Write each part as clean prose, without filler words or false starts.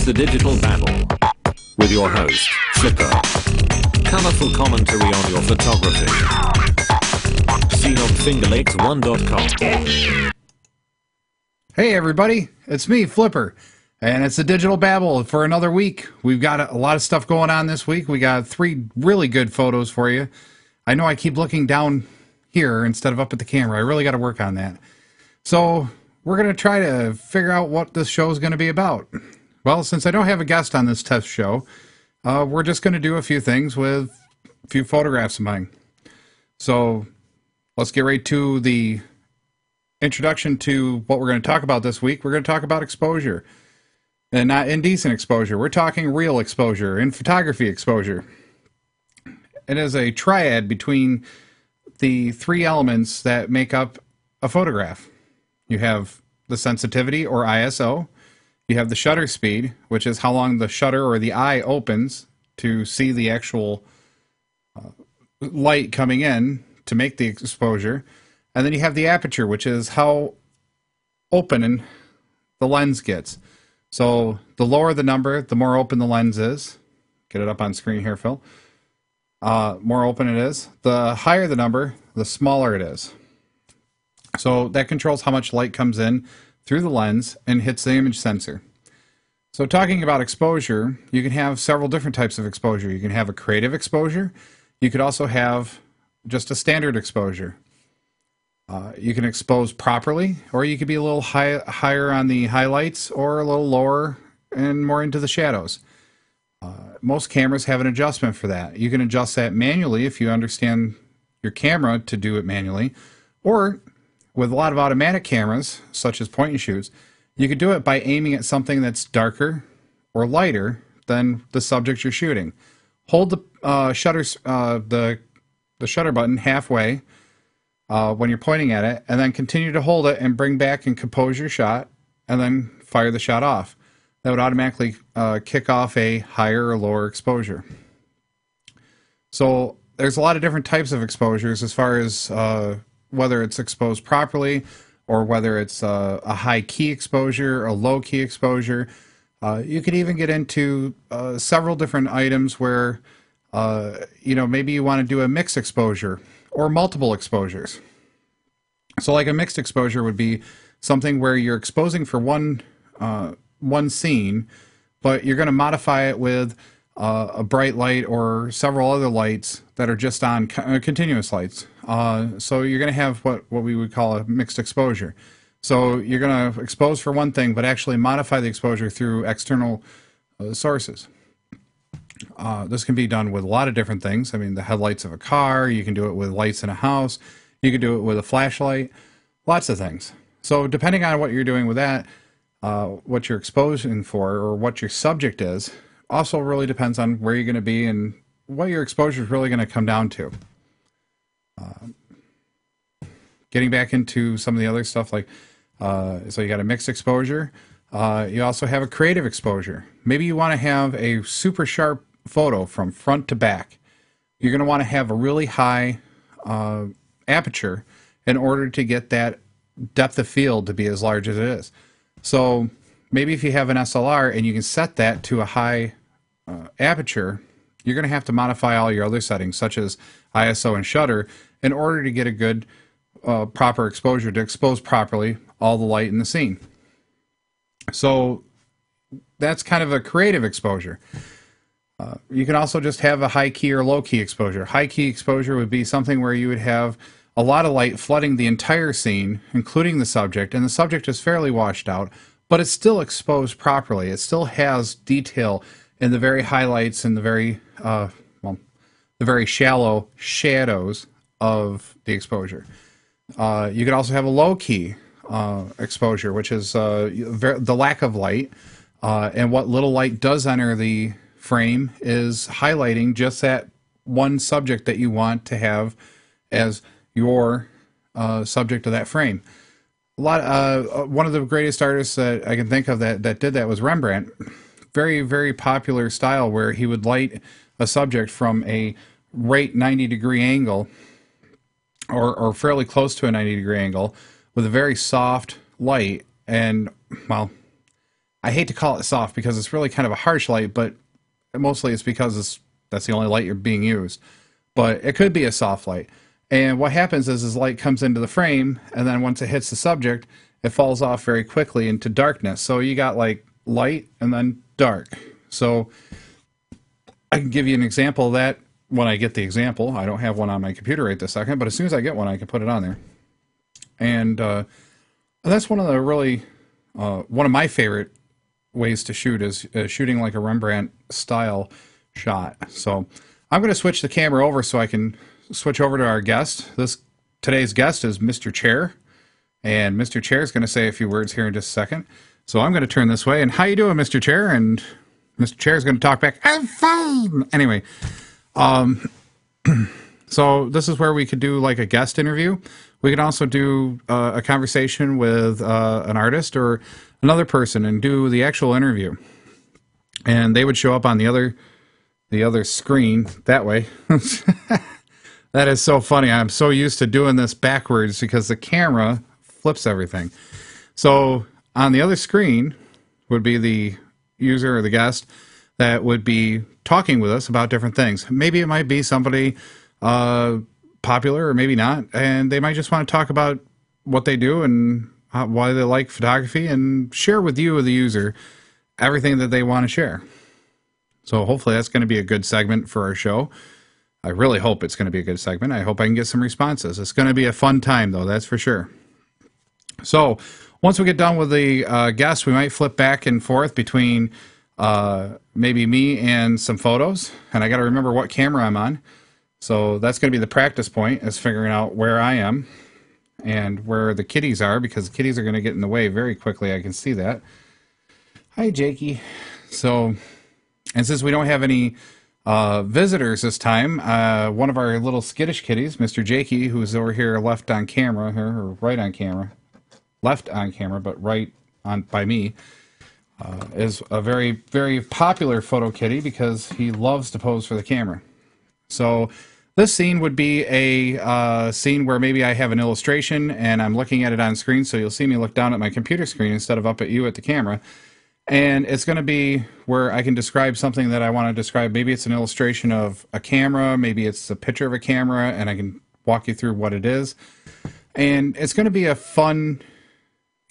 the Digital Babble with your host, Flipper. Colourful commentary on your photography. Seen on fingerlakes1.com. Hey everybody, it's me, Flipper, and it's the Digital Babble for another week. We've got a lot of stuff going on this week. We got 3 really good photos for you. I know I keep looking down here instead of up at the camera. I really got to work on that. So we're going to try to figure out what this show is going to be about. Well, since I don't have a guest on this test show, we're just going to do a few things with a few photographs of mine. So let's get right to the introduction to what we're going to talk about this week. We're going to talk about exposure, and not indecent exposure. We're talking real exposure and photography exposure. It is a triad between the 3 elements that make up a photograph. You have the sensitivity, or ISO. You have the shutter speed, which is how long the shutter or the eye opens to see the actual light coming in to make the exposure. And then you have the aperture, which is how open the lens gets. So the lower the number, the more open the lens is. Get it up on screen here, Phil. More open it is. The higher the number, the smaller it is. So that controls how much light comes in through the lens and hits the image sensor. So talking about exposure, you can have several different types of exposure. You can have a creative exposure. You could also have just a standard exposure. You can expose properly, or you could be a little higher on the highlights or a little lower and more into the shadows. Most cameras have an adjustment for that. You can adjust that manually if you understand your camera to do it manually, or with a lot of automatic cameras, such as point and shoots, you could do it by aiming at something that's darker or lighter than the subject you're shooting. Hold the shutter button halfway when you're pointing at it, and then continue to hold it and bring back and compose your shot, and then fire the shot off. That would automatically kick off a higher or lower exposure. So there's a lot of different types of exposures as far as whether it's exposed properly or whether it's a high key exposure, a low key exposure. You could even get into several different items where maybe you want to do a mixed exposure or multiple exposures. So like a mixed exposure would be something where you're exposing for one scene, but you're going to modify it with a bright light or several other lights that are just on continuous lights. So you're going to have what we would call a mixed exposure. So you're going to expose for one thing, but actually modify the exposure through external sources. This can be done with a lot of different things. I mean, the headlights of a car, you can do it with lights in a house, you can do it with a flashlight, lots of things. So depending on what you're doing with that, what you're exposing for or what your subject is, also really depends on where you're going to be and what your exposure is really going to come down to. Getting back into some of the other stuff, like so you got a mixed exposure. You also have a creative exposure. Maybe you want to have a super sharp photo from front to back. You're going to want to have a really high aperture in order to get that depth of field to be as large as it is. So maybe if you have an SLR and you can set that to a high aperture, you're going to have to modify all your other settings, such as ISO and shutter, in order to get a good proper exposure to expose properly all the light in the scene. So that's kind of a creative exposure. You can also just have a high key or low key exposure. High key exposure would be something where you would have a lot of light flooding the entire scene, including the subject, and the subject is fairly washed out, but it's still exposed properly. It still has detail in the very highlights and the very shallow shadows of the exposure. You could also have a low key exposure, which is the lack of light, and what little light does enter the frame is highlighting just that one subject that you want to have as your subject of that frame. One of the greatest artists that I can think of that did that was Rembrandt. Very, very popular style where he would light a subject from a right 90-degree angle or fairly close to a 90-degree angle with a very soft light, and well, I hate to call it soft because it's really kind of a harsh light, but mostly it's because that's the only light you're being used. But it could be a soft light. And what happens is light comes into the frame, and then once it hits the subject, it falls off very quickly into darkness. So you got like light and then dark. So I can give you an example of that when I get the example. I don't have one on my computer right this second, but as soon as I get one, I can put it on there. And that's one of the really, one of my favorite ways to shoot is shooting like a Rembrandt style shot. So I'm going to switch the camera over so I can switch over to our guest. Today's guest is Mr. Chair, and Mr. Chair is going to say a few words here in just a second. So I'm going to turn this way. And how you doing, Mr. Chair? And Mr. Chair is going to talk back. I'm fine. Anyway, so this is where we could do like a guest interview. We could also do a conversation with an artist or another person and do the actual interview. And they would show up on the other screen that way. That is so funny. I'm so used to doing this backwards because the camera flips everything. So on the other screen would be the user or the guest that would be talking with us about different things. Maybe it might be somebody popular or maybe not, and they might just want to talk about what they do and why they like photography and share with you, the user, everything that they want to share. So hopefully that's going to be a good segment for our show. I really hope it's going to be a good segment. I hope I can get some responses. It's going to be a fun time, though, that's for sure. So once we get done with the guests, we might flip back and forth between maybe me and some photos. And I got to remember what camera I'm on. So that's going to be the practice point, is figuring out where I am and where the kitties are, because the kitties are going to get in the way very quickly. I can see that. Hi, Jakey. So, and since we don't have any visitors this time, one of our little skittish kitties, Mr. Jakey, who's over here left on camera, or right on camera, left on camera, but right on by me, is a very, very popular photo kitty because he loves to pose for the camera. So this scene would be a scene where maybe I have an illustration and I'm looking at it on screen, so you'll see me look down at my computer screen instead of up at you at the camera. And it's going to be where I can describe something that I want to describe. Maybe it's an illustration of a camera, maybe it's a picture of a camera, and I can walk you through what it is. And it's going to be a fun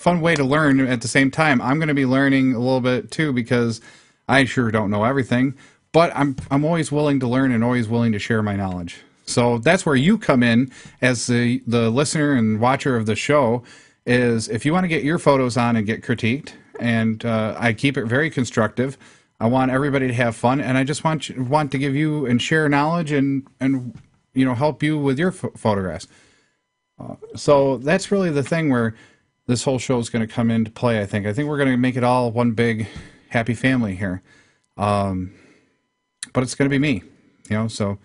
way to learn at the same time. I'm going to be learning a little bit too, because I sure don't know everything. But I'm always willing to learn and always willing to share my knowledge. So that's where you come in as the listener and watcher of the show, is if you want to get your photos on and get critiqued, and I keep it very constructive. I want everybody to have fun, and I just want to give you and share knowledge and help you with your photographs. So that's really the thing where this whole show is going to come into play. I think we're going to make it all one big happy family here. But it's going to be me, so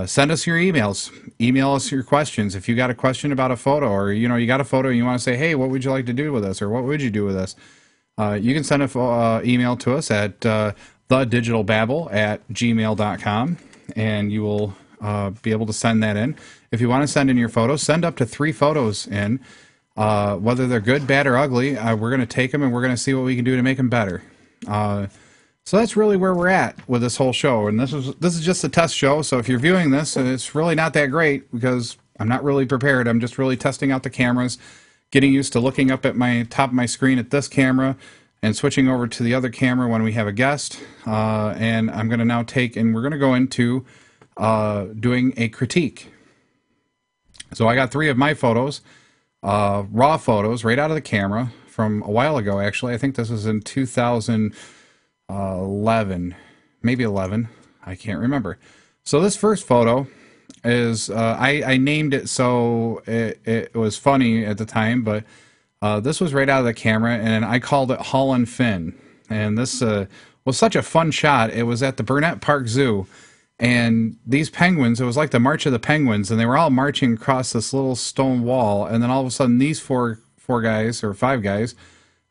send us your emails. Email us your questions. If you got a question about a photo, or, you got a photo and you want to say, hey, what would you like to do with this? Or what would you do with this? You can send an email to us at thedigitalbabble@gmail.com, and you will be able to send that in. If you want to send in your photos, send up to 3 photos in. Whether they're good, bad, or ugly, we're going to take them and we're going to see what we can do to make them better. So that's really where we're at with this whole show. And this is just a test show, so if you're viewing this, it's really not that great because I'm not really prepared. I'm just really testing out the cameras, getting used to looking up at my top of my screen at this camera and switching over to the other camera when we have a guest. And I'm going to now we're going to go into doing a critique. So I got 3 of my photos, raw photos right out of the camera from a while ago, actually. I think this was in 2011, maybe 11. I can't remember. So this first photo is, I named it so it was funny at the time, but this was right out of the camera, and I called it Haulin' Finn. And this was such a fun shot. It was at the Burnett Park Zoo, and these penguins, it was like the March of the Penguins, and they were all marching across this little stone wall, and then all of a sudden these four guys, or 5 guys,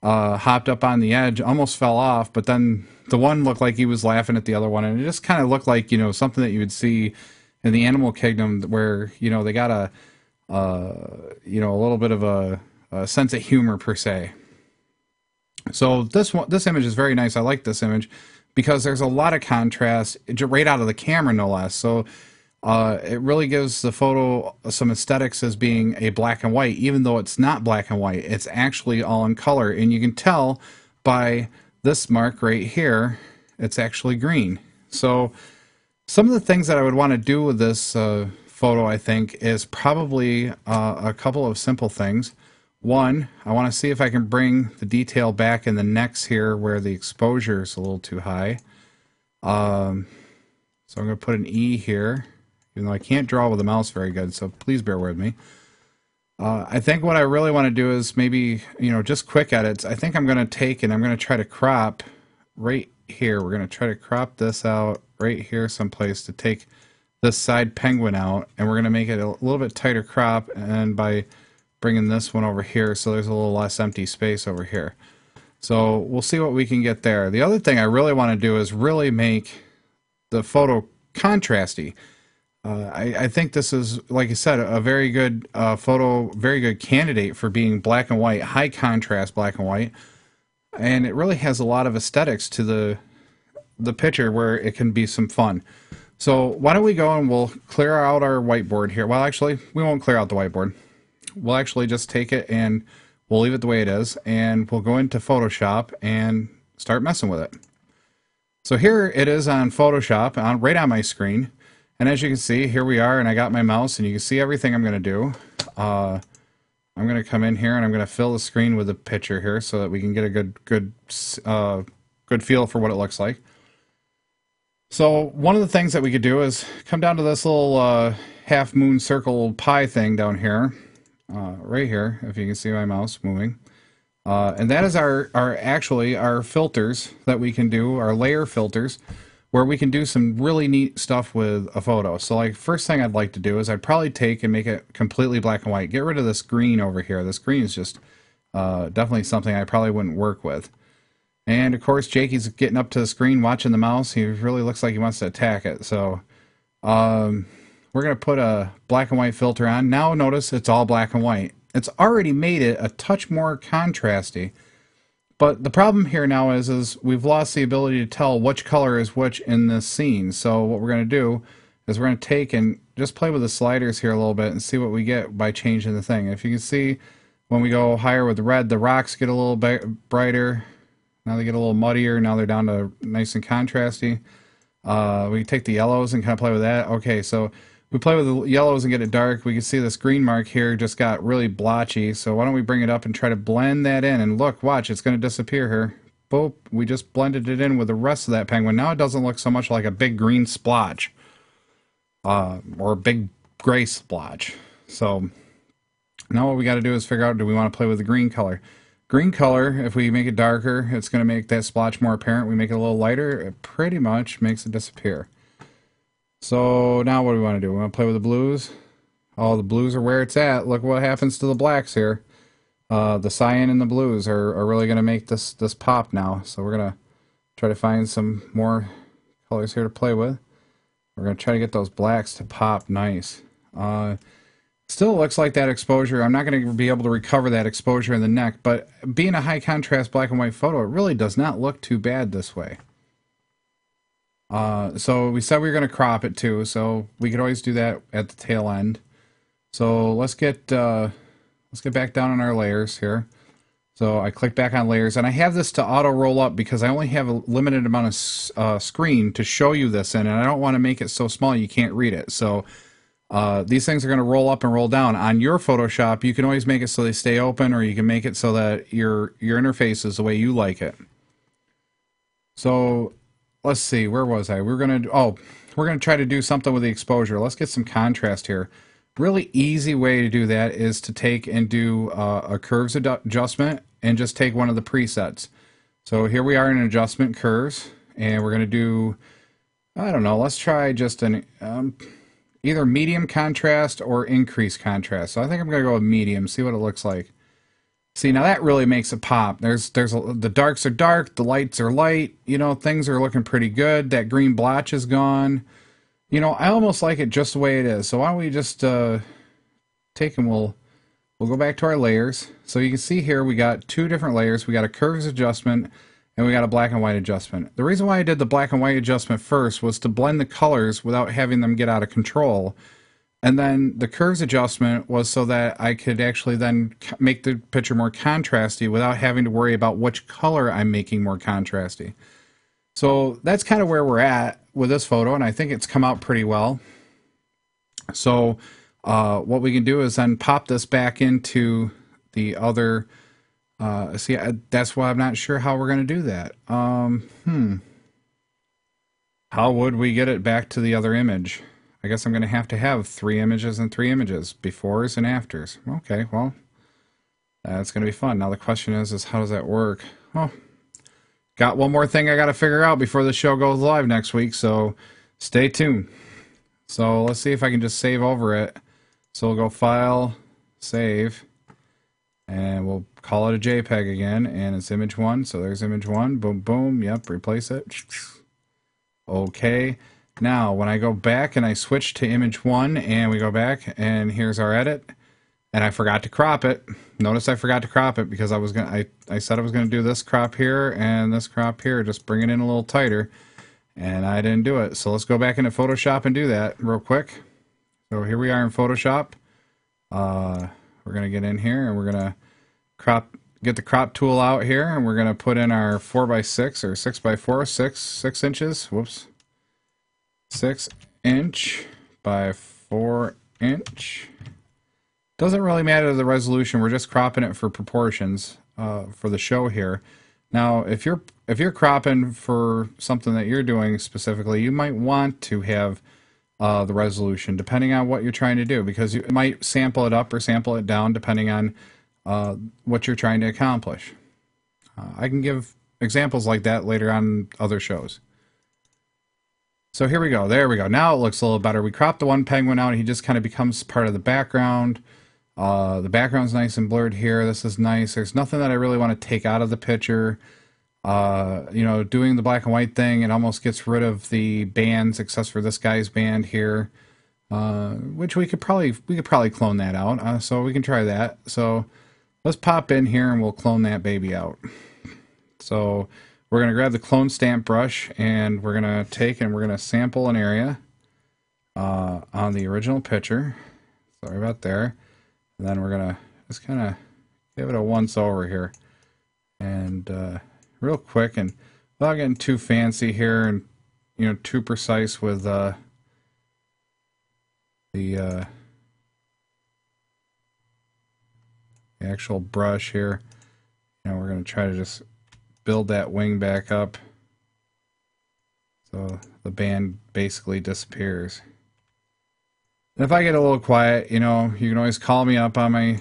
hopped up on the edge, almost fell off, but then the one looked like he was laughing at the other one, and it just kind of looked like, something that you would see in the animal kingdom where, they got a little bit of a sense of humor per se. So this image is very nice. I like this image because there's a lot of contrast right out of the camera, no less. So it really gives the photo some aesthetics as being a black and white, even though it's not black and white. It's actually all in color, and you can tell by this mark right here, it's actually green. So some of the things that I would want to do with this photo, I think, is probably a couple of simple things. One, I want to see if I can bring the detail back in the necks here where the exposure is a little too high. So I'm going to put an E here, even though I can't draw with the mouse very good, so please bear with me. I think what I really want to do is maybe, just quick edits. I think I'm going to take and I'm going to try to crop right here. We're going to try to crop this out right here someplace to take this side penguin out, and we're going to make it a little bit tighter crop, and by bringing this one over here so there's a little less empty space over here. So we'll see what we can get there. The other thing I really want to do is really make the photo contrasty. I think this is, like I said, a very good photo, very good candidate for being black and white, high contrast black and white, and it really has a lot of aesthetics to the picture where it can be some fun. So why don't we go and we'll clear out our whiteboard here. Well, actually, we won't clear out the whiteboard. We'll actually just take it and we'll leave it the way it is, and we'll go into Photoshop and start messing with it. So here it is on Photoshop, right on my screen. And as you can see, here we are, and I got my mouse, and you can see everything I'm going to do. I'm going to come in here, and I'm going to fill the screen with a picture here so that we can get a good feel for what it looks like. So one of the things that we could do is come down to this little half moon circle pie thing down here, right here, if you can see my mouse moving. And that is actually our filters that we can do, our layer filters, where we can do some really neat stuff with a photo. So like first thing I'd like to do is I'd probably take and make it completely black and white. Get rid of this green over here. This green is just definitely something I probably wouldn't work with. And of course Jakey's getting up to the screen watching the mouse. He really looks like he wants to attack it. So we're going to put a black and white filter on. Now notice it's all black and white. It's already made it a touch more contrasty. But the problem here now is we've lost the ability to tell which color is which in this scene. So what we're going to do is we're going to take and just play with the sliders here a little bit and see what we get by changing the thing. If you can see, when we go higher with the red, the rocks get a little bit brighter. Now they get a little muddier. Now they're down to nice and contrasty. We can take the yellows and kind of play with that. Okay, so we play with the yellows and get it dark. We can see this green mark here just got really blotchy. So why don't we bring it up and try to blend that in? And look, watch, it's going to disappear here. Boop, we just blended it in with the rest of that penguin. Now it doesn't look so much like a big green splotch. Or a big gray splotch. So now what we got to do is figure out, do we want to play with the green color? Green color, if we make it darker, it's going to make that splotch more apparent. We make it a little lighter, it pretty much makes it disappear. So now what do we want to do? We want to play with the blues. Oh, the blues are where it's at. Look what happens to the blacks here. The cyan and the blues are really going to make this pop now. So we're going to try to find some more colors here to play with. We're going to try to get those blacks to pop nice. Still looks like that exposure. I'm not going to be able to recover that exposure in the neck, but being a high contrast black and white photo, it really does not look too bad this way. So we said we were going to crop it too, so we could always do that at the tail end. So let's get back down on our layers here. So I click back on layers, and I have this to auto roll up because I only have a limited amount of screen to show you this in, and I don't want to make it so small you can't read it. So these things are going to roll up and roll down. On your Photoshop, you can always make it so they stay open, or you can make it so that your interface is the way you like it. So let's see, where was I? We're going to try to do something with the exposure. Let's get some contrast here. Really easy way to do that is to take and do a curves adjustment and just take one of the presets. So here we are in adjustment curves, and we're going to do, I don't know, let's try just an either medium contrast or increased contrast. So I think I'm going to go with medium, see what it looks like. See, now that really makes it pop. The darks are dark, the lights are light, you know, things are looking pretty good. That green blotch is gone. You know, I almost like it just the way it is. So why don't we just take and we'll we'll go back to our layers. So you can see here we got two different layers. We got a curves adjustment and we got a black and white adjustment. The reason why I did the black and white adjustment first was to blend the colors without having them get out of control. And then the curves adjustment was so that I could actually then make the picture more contrasty without having to worry about which color I'm making more contrasty. So that's kind of where we're at with this photo, and I think it's come out pretty well. So what we can do is then pop this back into the other, that's why I'm not sure how we're going to do that. How would we get it back to the other image? I guess I'm going to have 3 images and 3 images, befores and afters. Okay, well, that's going to be fun. Now the question is how does that work? Oh, got one more thing I got to figure out before the show goes live next week, so stay tuned. So let's see if I can just save over it. So we'll go File, Save, and we'll call it a JPEG again, and it's image 1. So there's image 1. Boom, boom. Yep, replace it. Okay. Now, when I go back and I switch to image 1 and we go back and here's our edit, and I forgot to crop it. Notice I forgot to crop it because I said I was going to do this crop here and this crop here, just bring it in a little tighter, and I didn't do it. So let's go back into Photoshop and do that real quick. So here we are in Photoshop. We're going to get in here and we're going to get the crop tool out here, and we're going to put in our 4x6 or 6x4, 6 inches. Whoops. 6 inch by 4 inch. Doesn't really matter the resolution. We're just cropping it for proportions for the show here. Now, if you're cropping for something that you're doing specifically, you might want to have the resolution depending on what you're trying to do, because you might sample it up or sample it down depending on what you're trying to accomplish. I can give examples like that later on other shows. So here we go. There we go. Now it looks a little better. We cropped the one penguin out. He just kind of becomes part of the background. The background's nice and blurred here. This is nice. There's nothing that I really want to take out of the picture. You know, doing the black and white thing, it almost gets rid of the bands, except for this guy's band here, which we could probably clone that out. So we can try that. So let's pop in here and we'll clone that baby out. So we're going to grab the clone stamp brush and we're going to take and we're going to sample an area on the original picture. Sorry about there. And then we're going to just kind of give it a once over here. And real quick, and without getting too fancy here and, you know, too precise with the actual brush here. You know, we're going to try to just build that wing back up so the band basically disappears. And if I get a little quiet, you know, you can always call me up on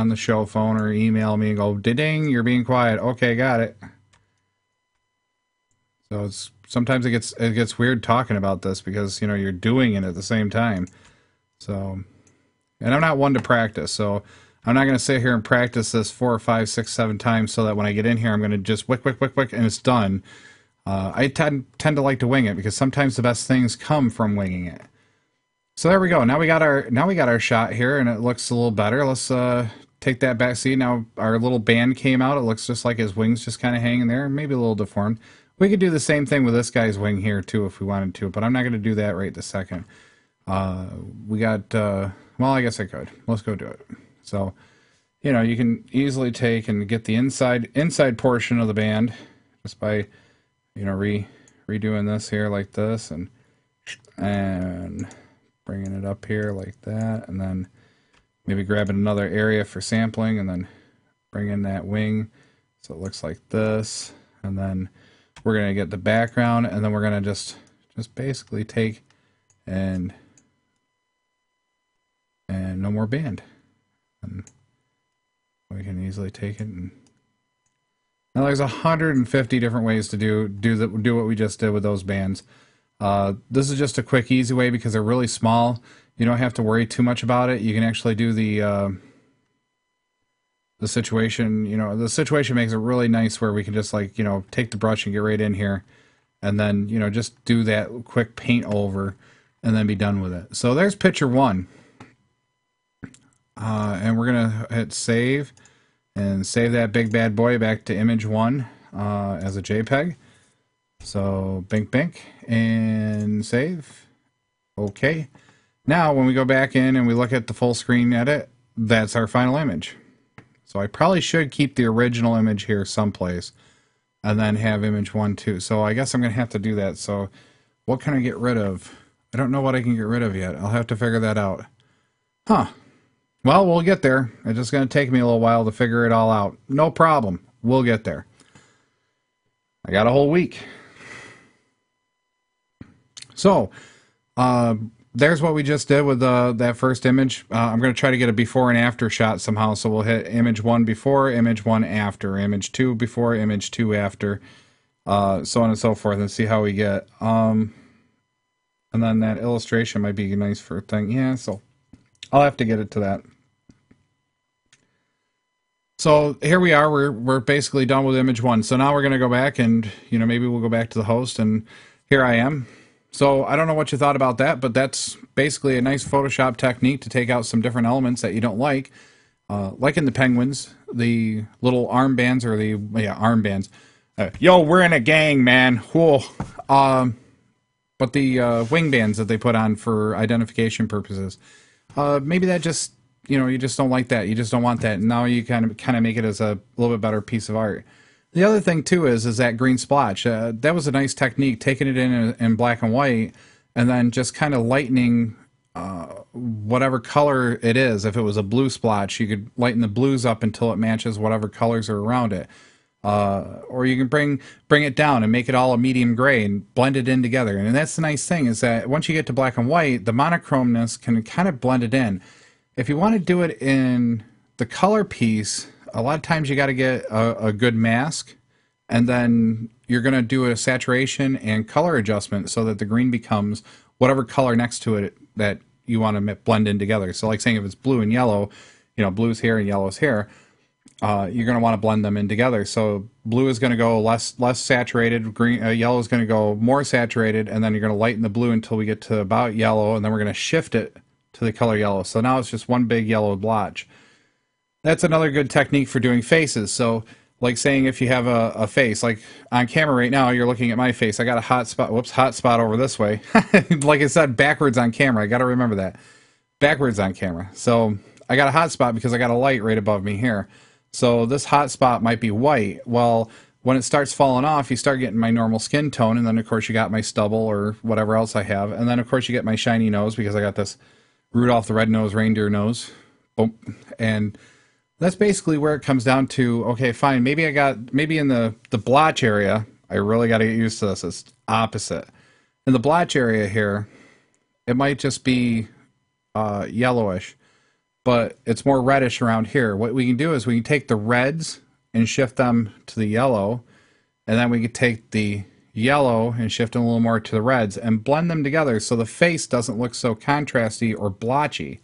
the show phone or email me and go, ding, you're being quiet. Okay, got it. So sometimes it gets weird talking about this because, you know, you're doing it at the same time. So, and I'm not one to practice, so I'm not going to sit here and practice this 4, 5, 6, 7 times so that when I get in here, I'm going to just wick, and it's done. I tend to like to wing it because sometimes the best things come from winging it. So there we go. Now we got our shot here, and it looks a little better. Let's take that back. See, now our little band came out. It looks just like his wings just kind of hanging there, maybe a little deformed. We could do the same thing with this guy's wing here too if we wanted to, but I'm not going to do that right this second. We got, well, I guess I could. Let's go do it. So, you know, you can easily take and get the inside portion of the band just by, you know, redoing this here like this and bringing it up here like that, and then maybe grabbing another area for sampling and then bring in that wing so it looks like this, and then we're going to get the background, and then we're going to just basically take and no more band. And we can easily take it, and now there's 150 different ways to do what we just did with those bands. This is just a quick, easy way because they're really small. You don't have to worry too much about it. You can actually do the situation. You know, the situation makes it really nice where we can just, like, you know, take the brush and get right in here, and then, you know, just do that quick paint over, and then be done with it. So there's picture 1. And we're gonna hit save and save that big bad boy back to image 1 as a JPEG. So bink bink and save. Okay. Now when we go back in and we look at the full screen edit, that's our final image. So I probably should keep the original image here someplace and then have image 1 too. So I guess I'm going to have to do that. So what can I get rid of? I don't know what I can get rid of yet. I'll have to figure that out. Huh. Well, we'll get there. It's just going to take me a little while to figure it all out. No problem. We'll get there. I got a whole week. So, there's what we just did with that first image. I'm going to try to get a before and after shot somehow. So we'll hit image 1 before, image 1 after, image 2 before, image 2 after, so on and so forth, and see how we get. And then that illustration might be nice for a thing. Yeah, so I'll have to get it to that. So here we are. We're basically done with image 1. So now we're going to go back and, you know, maybe we'll go back to the host, and here I am. So I don't know what you thought about that, but that's basically a nice Photoshop technique to take out some different elements that you don't like in the penguins, the little armbands, or the armbands. Yo, we're in a gang, man. Whoa. But the wing bands that they put on for identification purposes, maybe that just, you know, you just don't like that. You just don't want that. And now you kind of make it as a little bit better piece of art. The other thing too is that green splotch. That was a nice technique, taking it in black and white, and then just kind of lightening whatever color it is. If it was a blue splotch, you could lighten the blues up until it matches whatever colors are around it. Or you can bring it down and make it all a medium gray and blend it in together. And that's the nice thing, is that once you get to black and white, the monochromeness can kind of blend it in. If you want to do it in the color piece, a lot of times you got to get a good mask, and then you're going to do a saturation and color adjustment so that the green becomes whatever color next to it that you want to blend in together. So like saying if it's blue and yellow, you know, blue's here and yellow's here, you're going to want to blend them in together. So blue is going to go less saturated, green, yellow is going to go more saturated, and then you're going to lighten the blue until we get to about yellow, and then we're going to shift it to the color yellow. So now it's just one big yellow blotch. That's another good technique for doing faces. So like saying if you have a face, like on camera right now, you're looking at my face. I got a hot spot, hot spot over this way. Like I said, backwards on camera. I got to remember that. Backwards on camera. So I got a hot spot because I got a light right above me here. So this hot spot might be white. Well, when it starts falling off, you start getting my normal skin tone, and then of course you got my stubble or whatever else I have. And then of course you get my shiny nose because I got this Rudolph the Red-Nosed Reindeer nose. Boom. And that's basically where it comes down to, okay, fine, maybe in the blotch area, I really got to get used to this. It's opposite. In the blotch area here, it might just be yellowish, but it's more reddish around here. What we can do is we can take the reds and shift them to the yellow, and then we can take the yellow and shift them a little more to the reds and blend them together so the face doesn't look so contrasty or blotchy.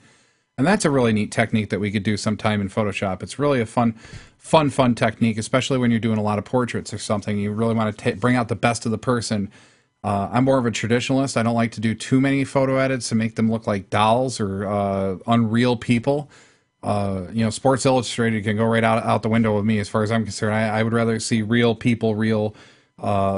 And that's a really neat technique that we could do sometime in Photoshop. It's really a fun technique, especially when you're doing a lot of portraits or something. You really want to bring out the best of the person. I'm more of a traditionalist. I don't like to do too many photo edits to make them look like dolls or unreal people. You know, Sports Illustrated can go right out the window with me as far as I'm concerned. I would rather see real people, real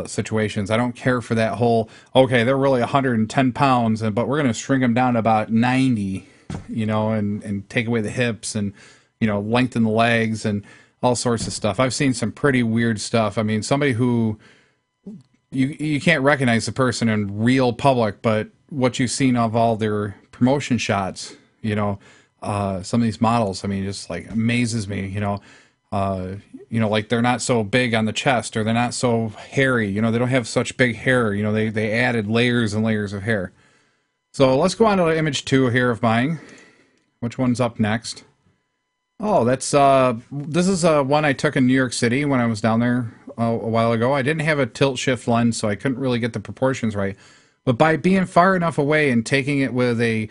situations. I don't care for that whole, okay, they're really 110 pounds, but we're going to shrink them down to about 90. You know, and take away the hips and, you know, lengthen the legs and all sorts of stuff. I've seen some pretty weird stuff. I mean, somebody who you can't recognize the person in real public, but what you've seen of all their promotion shots, you know, some of these models, I mean, just like amazes me, you know, like they're not so big on the chest, or they're not so hairy, you know, they don't have such big hair, you know, they added layers and layers of hair. So let's go on to image 2 here of mine. Which one's up next? Oh, that's this is one I took in New York City when I was down there a while ago. I didn't have a tilt shift lens, so I couldn't really get the proportions right. But by being far enough away and taking it with a,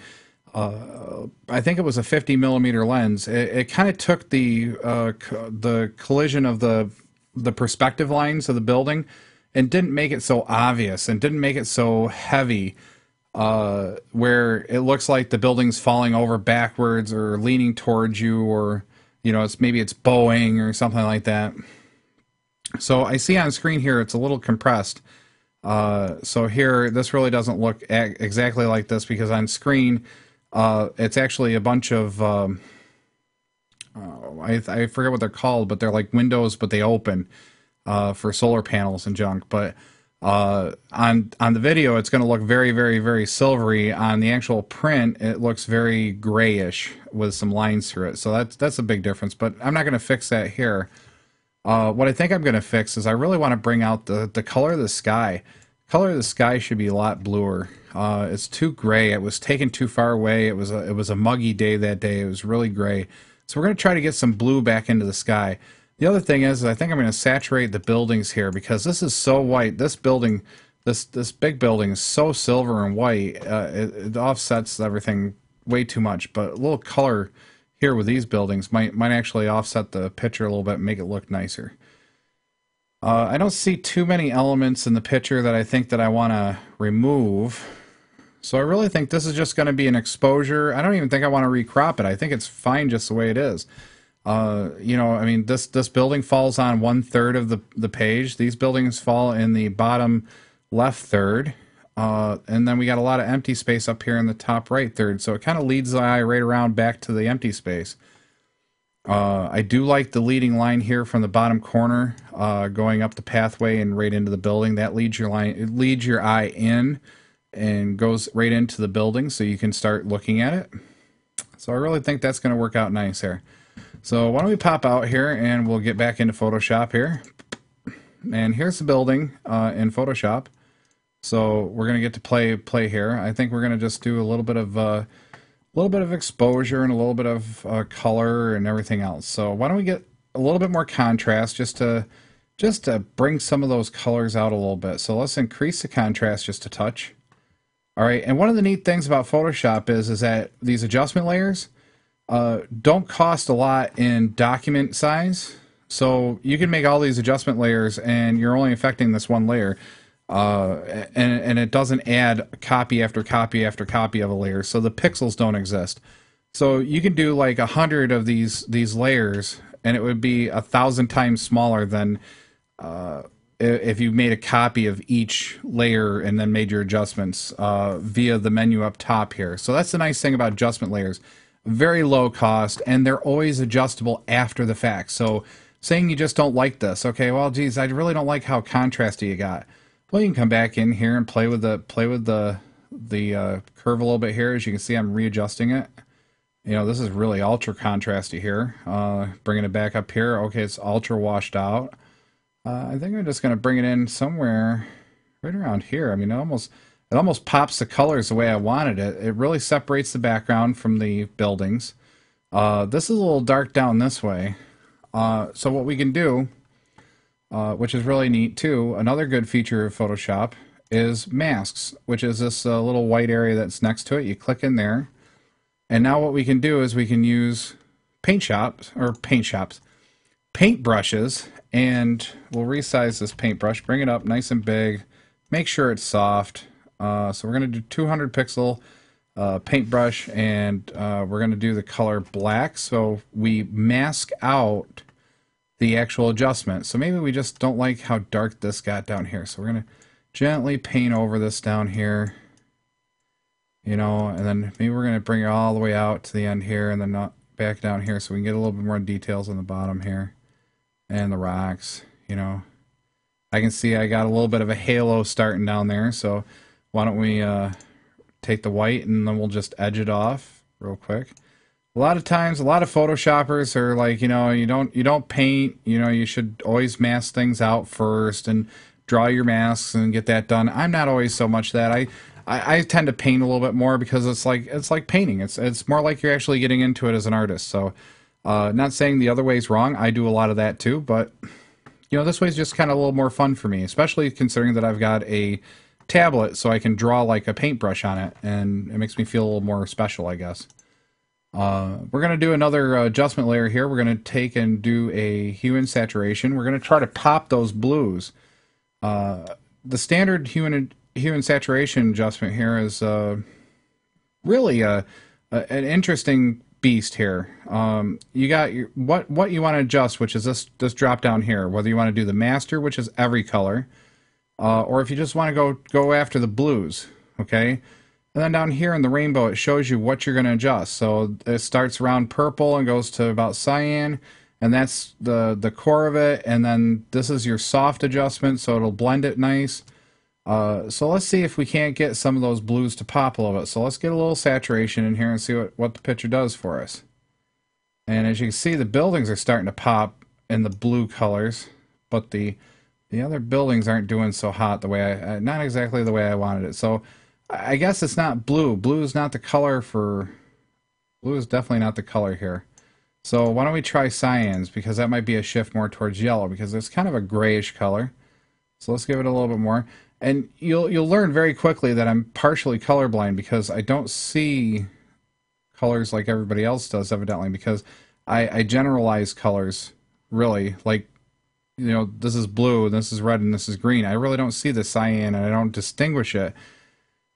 I think it was a 50 millimeter lens, it kind of took the collision of the perspective lines of the building and didn't make it so obvious and didn't make it so heavy. where it looks like the building's falling over backwards or leaning towards you, or maybe it's bowing or something like that. So I see on screen here it's a little compressed. So here, this really doesn't look exactly like this, because on screen, it's actually a bunch of, I forget what they're called, but they're like windows, but they open for solar panels and junk. But on the video, it's going to look very, very, very silvery. On the actual print, it looks very grayish with some lines through it. So that's a big difference. But I'm not going to fix that here. What I think I'm going to fix is I really want to bring out the color of the sky. Color of the sky should be a lot bluer. It's too gray. It was taken too far away. It was a muggy day that day. It was really gray. So we're going to try to get some blue back into the sky. The other thing is I think I'm going to saturate the buildings here, because this is so white. This building, this big building is so silver and white. It offsets everything way too much. But a little color here with these buildings might actually offset the picture a little bit and make it look nicer. I don't see too many elements in the picture that I think that I want to remove. So I really think this is just going to be an exposure. I don't even think I want to recrop it. I think it's fine just the way it is. I mean, this building falls on 1/3 of the page. These buildings fall in the bottom left third. And then we got a lot of empty space up here in the top right third. So it kind of leads the eye right around back to the empty space. I do like the leading line here from the bottom corner, going up the pathway and right into the building. That leads your line, it leads your eye in and goes right into the building, so you can start looking at it. So I really think that's going to work out nice here. So why don't we pop out here and we'll get back into Photoshop here. And here's the building in Photoshop. So we're going to get to play here. I think we're going to just do a little bit of exposure and a little bit of color and everything else. So why don't we get a little bit more contrast just to bring some of those colors out a little bit. So let's increase the contrast just a touch. All right, and one of the neat things about Photoshop is that these adjustment layers don't cost a lot in document size. So you can make all these adjustment layers and you're only affecting this one layer. And it doesn't add copy after copy after copy of a layer, so the pixels don't exist. So you can do like 100 of these layers, and it would be 1,000 times smaller than if you made a copy of each layer and then made your adjustments via the menu up top here. So that's the nice thing about adjustment layers. Very low cost, and they're always adjustable after the fact. So saying you just don't like this, okay, well, geez, I really don't like how contrasty you got. Well, you can come back in here and play with the curve a little bit here. As you can see, I'm readjusting it. This is really ultra contrasty here. Bringing it back up here. Okay, it's ultra washed out. I think I'm just going to bring it in somewhere right around here. I mean, it almost pops the colors the way I wanted it. It really separates the background from the buildings. This is a little dark down this way. So what we can do, which is really neat too, another good feature of Photoshop is masks, which is this little white area that's next to it. You click in there, and now what we can do is we can use paint brushes, and we'll resize this paintbrush, bring it up nice and big, make sure it's soft. So we're going to do 200 pixel paintbrush, and we're going to do the color black, so we mask out the actual adjustment. So maybe we just don't like how dark this got down here, so we're going to gently paint over this down here, and then maybe we're going to bring it all the way out to the end here, and then not back down here, so we can get a little bit more details on the bottom here and the rocks. I can see I got a little bit of a halo starting down there, so why don't we take the white and then we'll just edge it off real quick. A lot of times, a lot of Photoshoppers are like, you don't paint, you should always mask things out first and draw your masks and get that done. I'm not always so much that. I tend to paint a little bit more because it's like painting. It's more like you're actually getting into it as an artist. So not saying the other way's wrong. I do a lot of that too, but this way's just kind of a little more fun for me, especially considering that I've got a tablet so I can draw like a paintbrush on it, and it makes me feel a little more special, I guess. We're going to do another adjustment layer here. We're going to take and do a hue and saturation. We're going to try to pop those blues. The standard hue hue and saturation adjustment here is really an interesting beast here. You got what you want to adjust, which is this drop down here. Whether you want to do the master, which is every color, or if you just want to go after the blues, okay. And then down here in the rainbow, it shows you what you're going to adjust. So it starts around purple and goes to about cyan, and that's the core of it. And then this is your soft adjustment, so it'll blend it nice. So let's see if we can't get some of those blues to pop a little bit. So let's get a little saturation in here and see what the picture does for us. And as you can see, the buildings are starting to pop in the blue colors, but the other buildings aren't doing so hot the way not exactly the way I wanted it. So I guess it's not blue. Blue is not the color for... Blue is definitely not the color here. So why don't we try cyans, because that might be a shift more towards yellow, because it's kind of a grayish color. So let's give it a little bit more. And you'll learn very quickly that I'm partially colorblind, because I don't see colors like everybody else does, evidently, because I generalize colors, really. Like, you know, this is blue, and this is red, and this is green. I really don't see the cyan, and I don't distinguish it.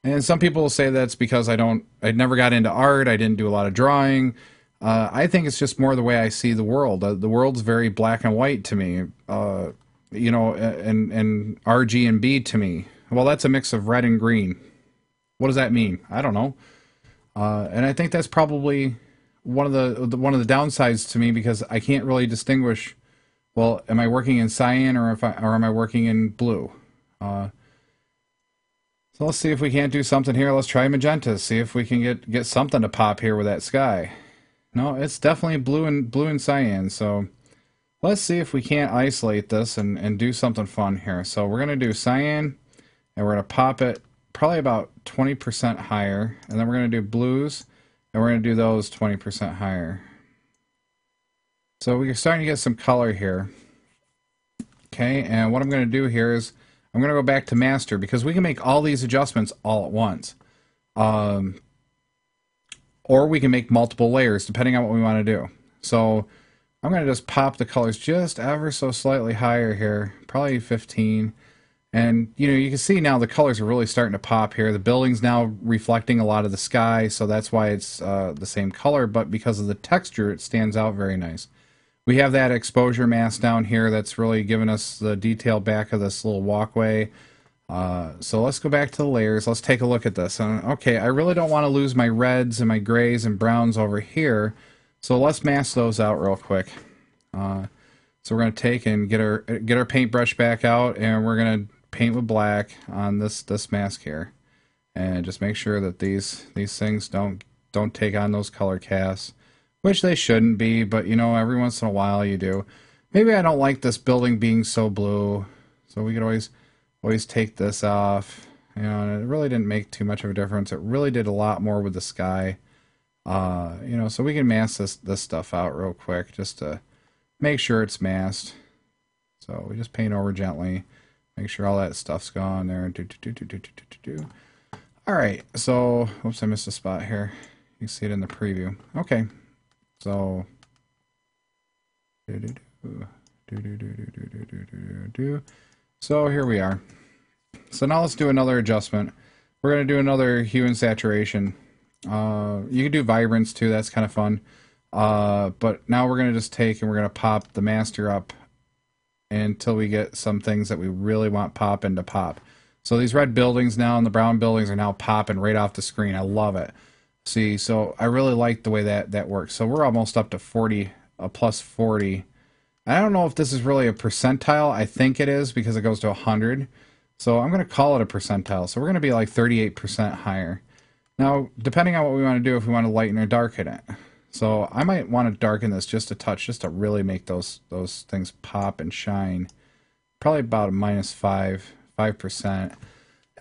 And some people will say that's because I never got into art, I didn't do a lot of drawing. I think it's just more the way I see the world. The world's very black and white to me, you know, and RG and B to me. Well, that's a mix of red and green. What does that mean? I don't know. And I think that's probably one of the downsides to me, because I can't really distinguish. Well, am I working in cyan or am I working in blue? So let's see if we can't do something here. Let's try magenta. See if we can get something to pop here with that sky. No, it's definitely blue and cyan. So let's see if we can't isolate this and do something fun here. So we're going to do cyan, and we're going to pop it probably about 20% higher. And then we're going to do blues, and we're going to do those 20% higher. So we're starting to get some color here. Okay, and what I'm going to do here is I'm going to go back to master, because we can make all these adjustments all at once. Or we can make multiple layers, depending on what we want to do. So I'm going to just pop the colors just ever so slightly higher here, probably 15. And, you know, you can see now the colors are really starting to pop here. The building's now reflecting a lot of the sky, so that's why it's the same color, but because of the texture, it stands out very nice. We have that exposure mask down here that's really giving us the detail back of this little walkway. So let's go back to the layers. Let's take a look at this. Okay, I really don't want to lose my reds and my grays and browns over here, so let's mask those out real quick. So we're going to take and get our paintbrush back out, and we're going to paint with black on this mask here, and just make sure that these things don't take on those color casts. Which they shouldn't be, but you know, every once in a while you do. Maybe I don't like this building being so blue, so we could always take this off. You know, and it really didn't make too much of a difference. It really did a lot more with the sky. You know, so we can mask this stuff out real quick just to make sure it's masked. So we just paint over gently, make sure all that stuff's gone there. All right, so oops, I missed a spot here. You can see it in the preview. Okay. So, so here we are. So now let's do another adjustment. We're going to do another hue and saturation. You can do vibrance too, that's kind of fun. But now we're going to just take and we're going to pop the master up until we get some things that we really want popping to pop. So these red buildings now and the brown buildings are now popping right off the screen. I love it. See, so I really like the way that works. So we're almost up to 40, plus 40. I don't know if this is really a percentile. I think it is, because it goes to 100. So I'm going to call it a percentile. So we're going to be like 38% higher. Now, depending on what we want to do, if we want to lighten or darken it. So I might want to darken this just a touch, just to really make those things pop and shine. Probably about a -5%.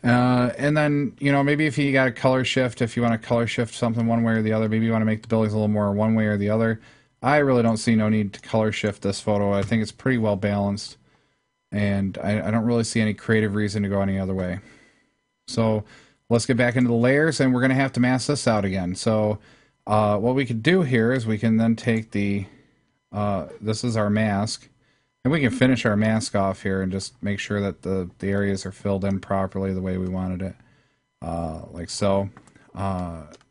And then, you know, maybe if you got a color shift, if you want to color shift something one way or the other, maybe you want to make the buildings a little more one way or the other. I really don't see no need to color shift this photo. I think it's pretty well balanced, and I don't really see any creative reason to go any other way. So let's get back into the layers, and we're going to have to mask this out again. So what we could do here is we can then take the, this is our mask, And we can finish our mask off here and just make sure that the areas are filled in properly the way we wanted it. Like so.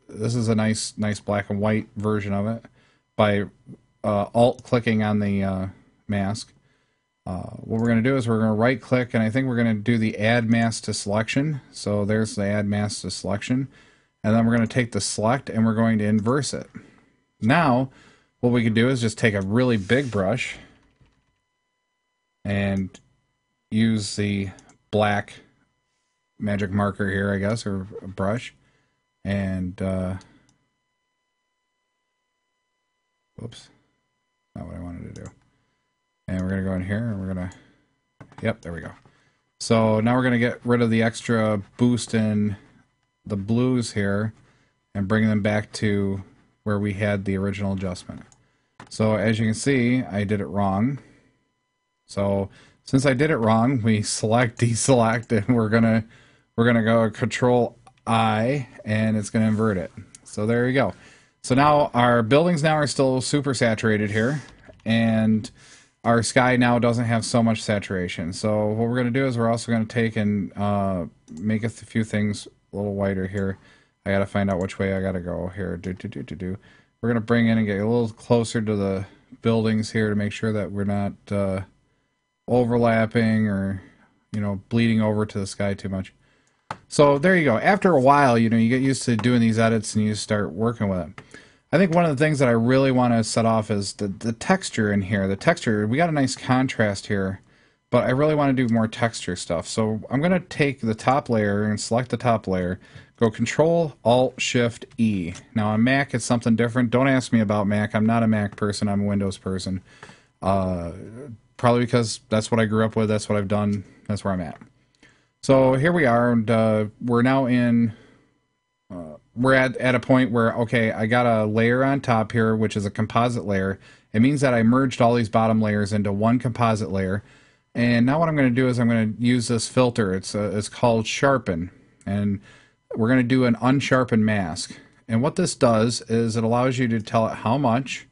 This is a nice black and white version of it by alt-clicking on the mask. What we're going to do is we're going to right-click, and I think we're going to do the Add Mask to Selection. So there's the Add Mask to Selection. And then we're going to take the Select, and we're going to inverse it. Now, what we can do is just take a really big brush and use the black magic marker here, I guess, or a brush. And, whoops, not what I wanted to do. And we're going to go in here and we're going to, yep, there we go. So now we're going to get rid of the extra boost in the blues here and bring them back to where we had the original adjustment. So as you can see, I did it wrong. So since I did it wrong, we select, deselect, and we're gonna go Control I, and it's gonna invert it. So there you go. So now our buildings now are still super saturated here, and our sky now doesn't have so much saturation. So what we're gonna do is we're also gonna take and make a few things a little whiter here. I gotta find out which way I gotta go here. We're gonna bring in and get a little closer to the buildings here to make sure that we're not overlapping or, you know, bleeding over to the sky too much. So there you go. After a while, you know, you get used to doing these edits and you start working with it. I think one of the things that I really want to set off is the texture in here. The texture, we got a nice contrast here, but I really want to do more texture stuff. So I'm going to take the top layer and select the top layer, go Control Alt Shift E. Now on Mac it's something different. Don't ask me about Mac. I'm not a Mac person. I'm a Windows person. Probably because that's what I grew up with. That's what I've done. That's where I'm at. So here we are, and we're now in. We're at a point where, okay, I got a layer on top here, which is a composite layer. It means that I merged all these bottom layers into one composite layer. And now what I'm going to do is I'm going to use this filter. It's called Sharpen, and we're going to do an unsharpened mask. And what this does is it allows you to tell it how much.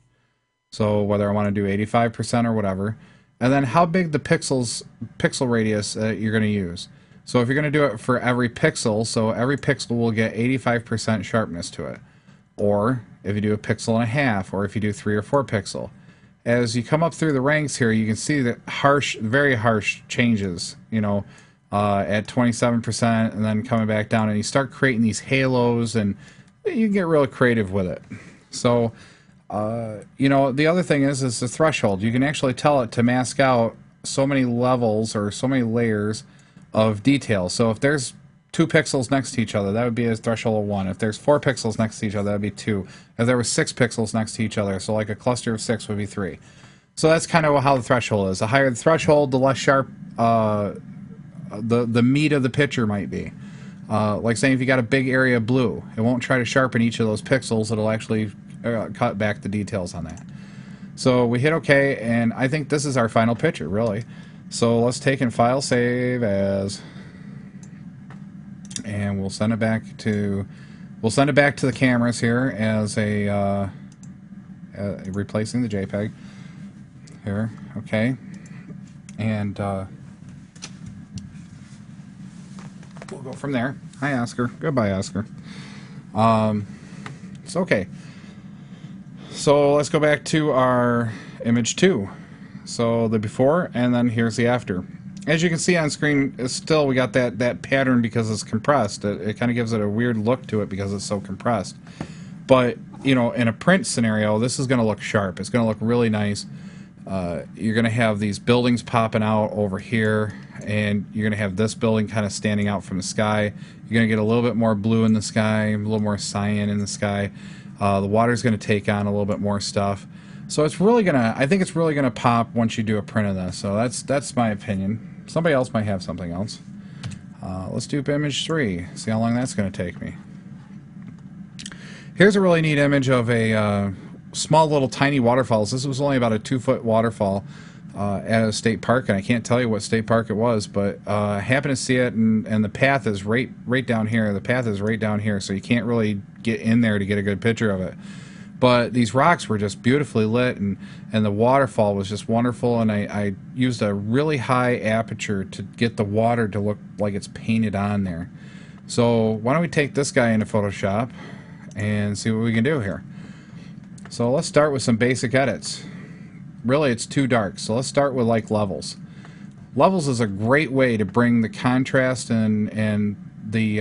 So whether I want to do 85% or whatever. And then how big the pixel radius you're going to use. So if you're going to do it for every pixel, so every pixel will get 85% sharpness to it. Or if you do a pixel and a half, or if you do 3 or 4 pixel. As you come up through the ranks here, you can see that very harsh changes, you know, at 27% and then coming back down, and you start creating these halos, and you can get really creative with it. So you know, the other thing is the threshold. You can actually tell it to mask out so many levels or so many layers of detail. So if there's 2 pixels next to each other, that would be a threshold of 1. If there's 4 pixels next to each other, that would be 2. If there was 6 pixels next to each other, so like a cluster of 6 would be 3. So that's kind of how the threshold is. The higher the threshold, the less sharp the meat of the picture might be. Like saying if you got a big area of blue, it won't try to sharpen each of those pixels. It'll actually cut back the details on that. So we hit OK, and I think this is our final picture, really. So let's take and file save as, and we'll send it back to the cameras here as a replacing the JPEG here. Okay, and we'll go from there. Hi, Oscar. Goodbye, Oscar. It's okay. So let's go back to our image 2. So the before, and then here's the after. As you can see on screen, still we got that pattern because it's compressed. It kind of gives it a weird look to it because it's so compressed. But, you know, in a print scenario, this is going to look sharp. It's going to look really nice. You're going to have these buildings popping out over here, and you're going to have this building kind of standing out from the sky. You're going to get a little bit more blue in the sky, a little more cyan in the sky. The water's going to take on a little bit more stuff. So it's really gonna, I think it's really gonna pop once you do a print of this. So that's my opinion. Somebody else might have something else. Let's do image 3. See how long that's gonna take me. Here's a really neat image of a small little tiny waterfalls. This was only about a 2-foot waterfall at a state park, and I can't tell you what state park it was, but I happened to see it, and the path is right down here. The path is right down here, so you can't really get in there to get a good picture of it. But these rocks were just beautifully lit, and the waterfall was just wonderful, and I used a really high aperture to get the water to look like it's painted on there. So why don't we take this guy into Photoshop and see what we can do here. So let's start with some basic edits. Really, it's too dark, so let's start with like levels. Levels is a great way to bring the contrast and the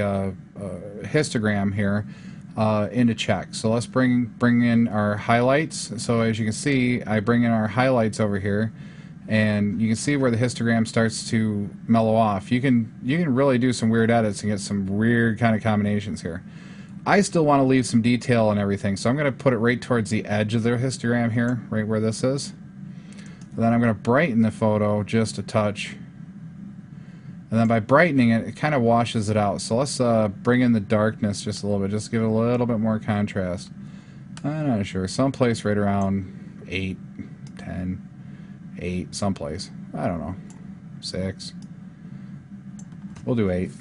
histogram here into check. So let's bring in our highlights. So as you can see, I bring in our highlights over here, and you can see where the histogram starts to mellow off. You can really do some weird edits and get some weird kind of combinations here. I still want to leave some detail and everything, so I'm going to put it right towards the edge of the histogram here, right where this is. Then I'm going to brighten the photo just a touch. And then by brightening it, it kind of washes it out. So let's bring in the darkness just a little bit, just give it a little bit more contrast. I'm not sure, someplace right around 8, 10, 8, someplace. I don't know, 6. We'll do 8.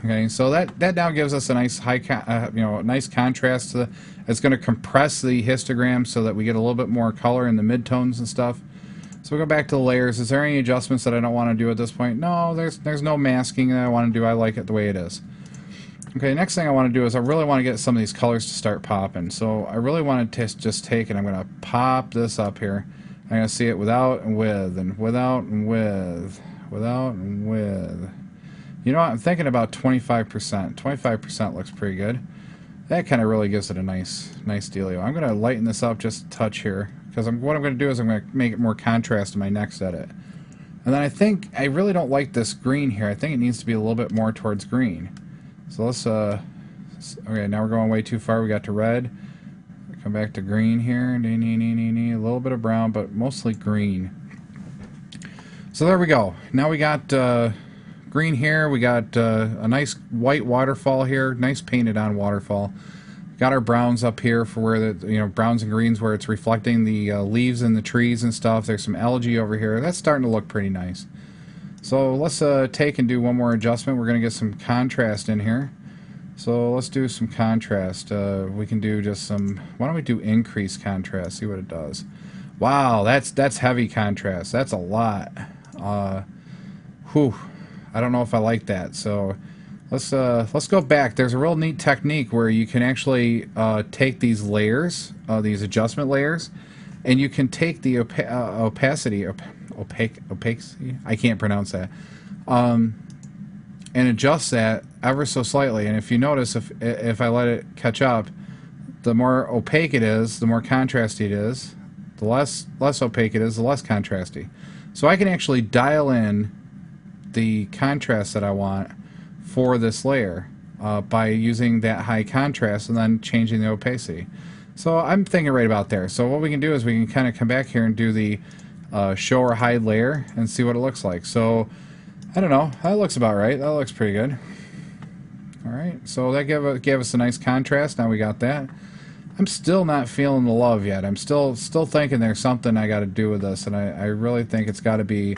Okay, so that now gives us a nice nice contrast to the. It's going to compress the histogram so that we get a little bit more color in the midtones and stuff. So we'll go back to the layers. Is there any adjustments that I don't want to do at this point? No, there's no masking that I want to do. I like it the way it is. Okay, next thing I want to do is I really want to get some of these colors to start popping. So I really want to just take and I'm going to pop this up here. I'm going to see it without and with, and without and with, without and with. You know what? I'm thinking about 25%. 25% looks pretty good. That kind of really gives it a nice dealio. I'm going to lighten this up just a touch here, because what I'm going to do is I'm going to make it more contrast in my next edit. And then I think I really don't like this green here. I think it needs to be a little bit more towards green. So let's okay, now we're going way too far. We got to red. Come back to green here. A little bit of brown, but mostly green. So there we go. Now we got green here. We got a nice white waterfall here. Nice painted on waterfall. Got our browns up here for where the browns and greens where it's reflecting the leaves and the trees and stuff. There's some algae over here. That's starting to look pretty nice. So let's take and do one more adjustment. We're going to get some contrast in here. So let's do some contrast. We can do just some. Why don't we do increase contrast? See what it does. Wow, that's heavy contrast. That's a lot. Whew. I don't know if I like that. So let's go back. There's a real neat technique where you can actually take these layers, these adjustment layers, and you can take the opacity, I can't pronounce that, and adjust that ever so slightly. And if you notice, if I let it catch up, the more opaque it is, the more contrasty it is. The less opaque it is, the less contrasty. So I can actually dial in the contrast that I want for this layer by using that high contrast and then changing the opacity. So I'm thinking right about there. So what we can do is we can kind of come back here and do the show or hide layer and see what it looks like. So I don't know, that looks about right. That looks pretty good. Alright, so that gave us a nice contrast. Now we got that. I'm still not feeling the love yet. I'm still thinking there's something I got to do with this, and I really think it's got to be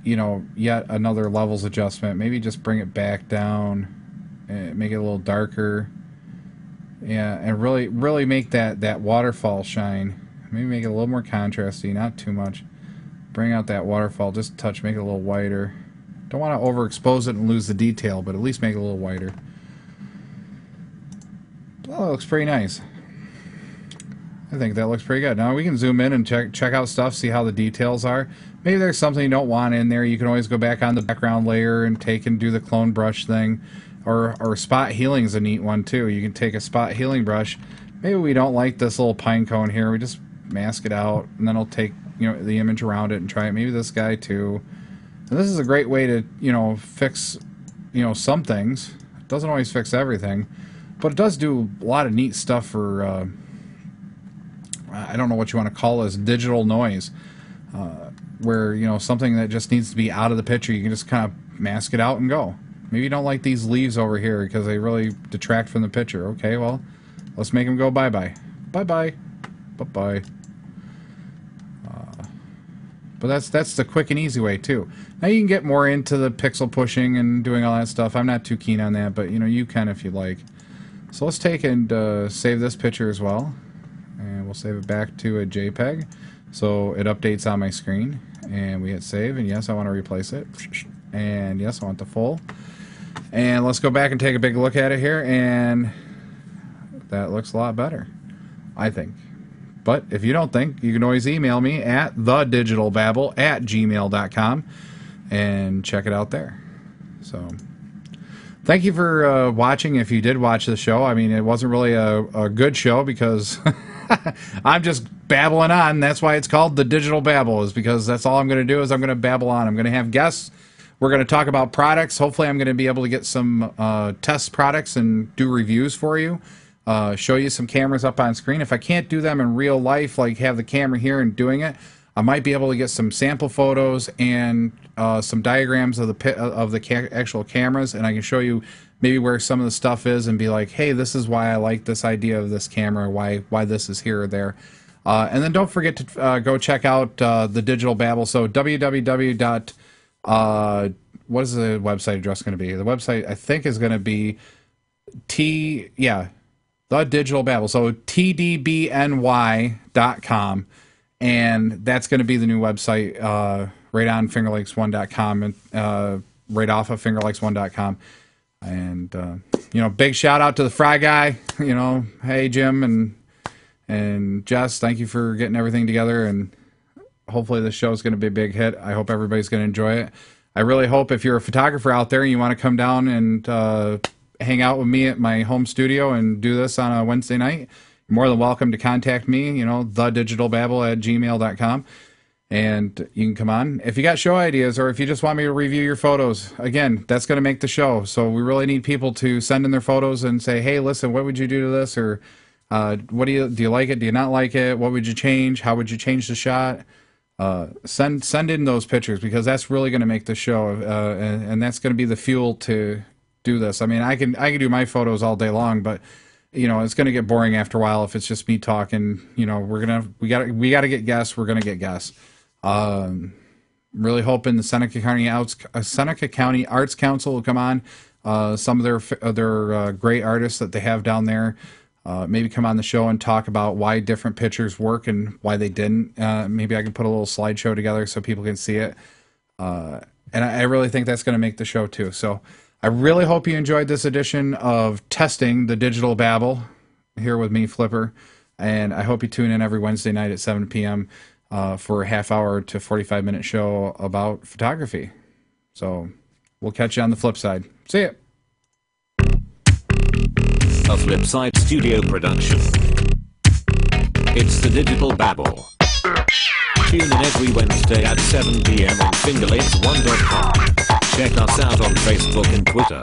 yet another levels adjustment. Maybe just bring it back down and make it a little darker. Yeah, and really make that waterfall shine. Maybe make it a little more contrasty, not too much. Bring out that waterfall just a touch, make it a little whiter. Don't want to overexpose it and lose the detail, but at least make it a little whiter. Oh, it looks pretty nice. I think that looks pretty good. Now we can zoom in and check out stuff, see how the details are. Maybe there's something you don't want in there. You can always go back on the background layer and take and do the clone brush thing. Or spot healing is a neat one too. You can take a spot healing brush. Maybe we don't like this little pine cone here. We just mask it out, and then I'll take the image around it and try it. Maybe this guy too. And this is a great way to fix some things. It doesn't always fix everything, but it does do a lot of neat stuff for I don't know what you want to call this, digital noise, where something that just needs to be out of the picture, you can just kind of mask it out and go. Maybe you don't like these leaves over here because they really detract from the picture. Okay, well, let's make them go bye-bye. Bye-bye. Bye-bye. But that's the quick and easy way, too. Now you can get more into the pixel pushing and doing all that stuff. I'm not too keen on that, but you can if you like. So let's take and save this picture as well. And we'll save it back to a JPEG. So it updates on my screen. And we hit save. And yes, I want to replace it. And yes, I want the full. And let's go back and take a big look at it here. And that looks a lot better, I think. But if you don't think, you can always email me at thedigitalbabble@gmail.com and check it out there. So thank you for watching. If you did watch the show, I mean, it wasn't really a good show because I'm just babbling on. That's why it's called The Digital Babble, is because that's all I'm going to do is I'm going to babble on. I'm going to have guests. We're going to talk about products. Hopefully I'm going to be able to get some test products and do reviews for you. Show you some cameras up on screen. If I can't do them in real life, like have the camera here and doing it, I might be able to get some sample photos and some diagrams of the actual cameras, and I can show you maybe where some of the stuff is and be like, hey, this is why I like this idea of this camera, why this is here or there. And then don't forget to go check out the Digital Babble. So www. What is the website address going to be? The website I think is going to be The Digital Babble. So tdbny.com, and that's going to be the new website right on fingerlakes1.com and right off of fingerlakes1.com. And you know, big shout out to the Fry Guy. You know, hey Jim and Jess, thank you for getting everything together, and hopefully this show is going to be a big hit. I hope everybody's going to enjoy it. I really hope if you're a photographer out there and you want to come down and hang out with me at my home studio and do this on a Wednesday night, you're more than welcome to contact me, you know, thedigitalbabble@gmail.com, and you can come on. If you got show ideas or if you just want me to review your photos, again, that's going to make the show. So we really need people to send in their photos and say, hey, listen, what would you do to this? Or what do you like it? Do you not like it? What would you change? How would you change the shot? Send in those pictures, because that's really going to make the show, and that's going to be the fuel to do this. I mean, I can do my photos all day long, but you know, it's going to get boring after a while if it's just me talking. You know, we got to get guests. We're going to get guests. Really hoping the Seneca County Arts Council will come on. Some of their great artists that they have down there. Maybe come on the show and talk about why different pictures work and why they didn't. Maybe I can put a little slideshow together so people can see it. And I really think that's going to make the show too. So I really hope you enjoyed this edition of Testing the Digital Babble here with me, Flipper. And I hope you tune in every Wednesday night at 7 p.m. For a half hour to 45-minute show about photography. So we'll catch you on the flip side. See ya. A Flipside Studio production. It's the Digital Babble. Tune in every Wednesday at 7 p.m. on fingerlakes1.com. Check us out on Facebook and Twitter.